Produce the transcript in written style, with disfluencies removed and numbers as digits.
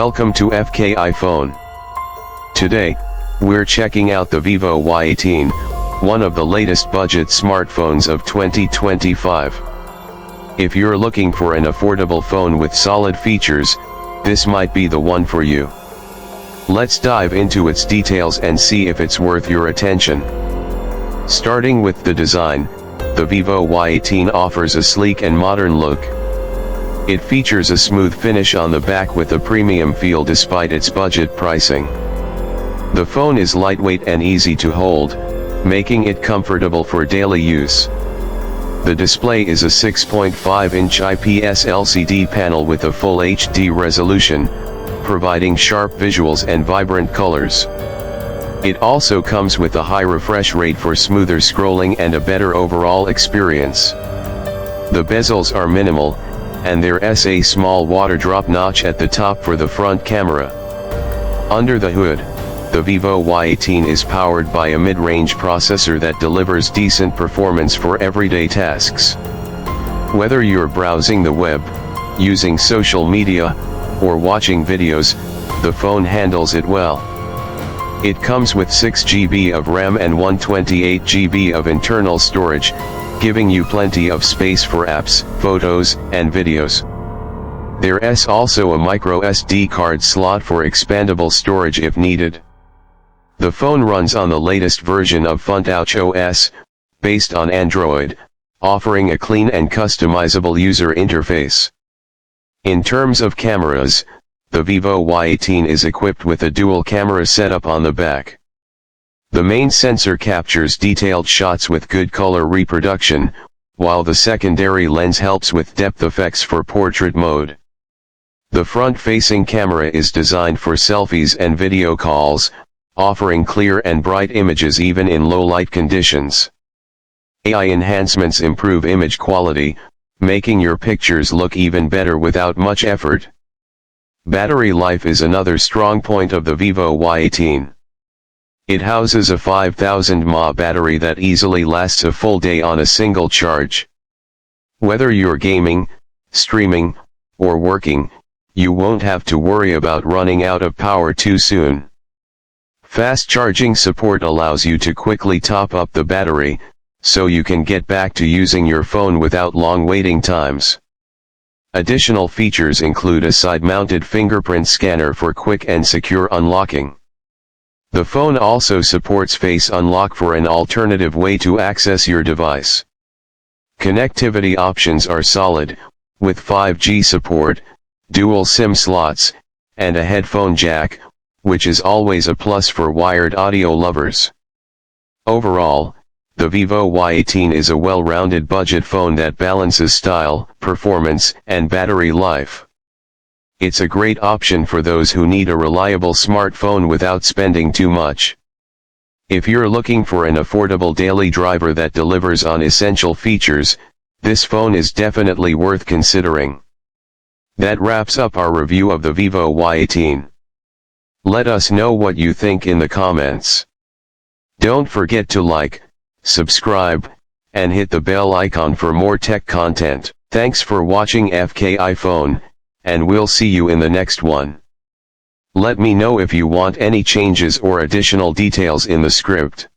Welcome to FK iPhone. Today, we're checking out the Vivo Y18, one of the latest budget smartphones of 2025. If you're looking for an affordable phone with solid features, this might be the one for you. Let's dive into its details and see if it's worth your attention. Starting with the design, the Vivo Y18 offers a sleek and modern look. It features a smooth finish on the back with a premium feel despite its budget pricing. The phone is lightweight and easy to hold, making it comfortable for daily use. The display is a 6.5-inch IPS LCD panel with a full HD resolution, providing sharp visuals and vibrant colors. It also comes with a high refresh rate for smoother scrolling and a better overall experience. The bezels are minimal, and there's a small water drop notch at the top for the front camera. Under the hood, the Vivo Y18 is powered by a mid-range processor that delivers decent performance for everyday tasks. Whether you're browsing the web, using social media, or watching videos, the phone handles it well. It comes with 6 GB of RAM and 128 GB of internal storage, giving you plenty of space for apps, photos, and videos. There's also a micro SD card slot for expandable storage if needed. The phone runs on the latest version of FunTouch OS, based on Android, offering a clean and customizable user interface. In terms of cameras, the Vivo Y18 is equipped with a dual camera setup on the back. The main sensor captures detailed shots with good color reproduction, while the secondary lens helps with depth effects for portrait mode. The front-facing camera is designed for selfies and video calls, offering clear and bright images even in low-light conditions. AI enhancements improve image quality, making your pictures look even better without much effort. Battery life is another strong point of the Vivo Y18. It houses a 5000 mAh battery that easily lasts a full day on a single charge. Whether you're gaming, streaming, or working, you won't have to worry about running out of power too soon. Fast charging support allows you to quickly top up the battery, so you can get back to using your phone without long waiting times. Additional features include a side-mounted fingerprint scanner for quick and secure unlocking. The phone also supports Face Unlock for an alternative way to access your device. Connectivity options are solid, with 5G support, dual SIM slots, and a headphone jack, which is always a plus for wired audio lovers. Overall, the Vivo Y18 is a well-rounded budget phone that balances style, performance, and battery life. It's a great option for those who need a reliable smartphone without spending too much. If you're looking for an affordable daily driver that delivers on essential features, this phone is definitely worth considering. That wraps up our review of the Vivo Y18. Let us know what you think in the comments. Don't forget to like, subscribe, and hit the bell icon for more tech content. Thanks for watching FK iPhone, and we'll see you in the next one. Let me know if you want any changes or additional details in the script.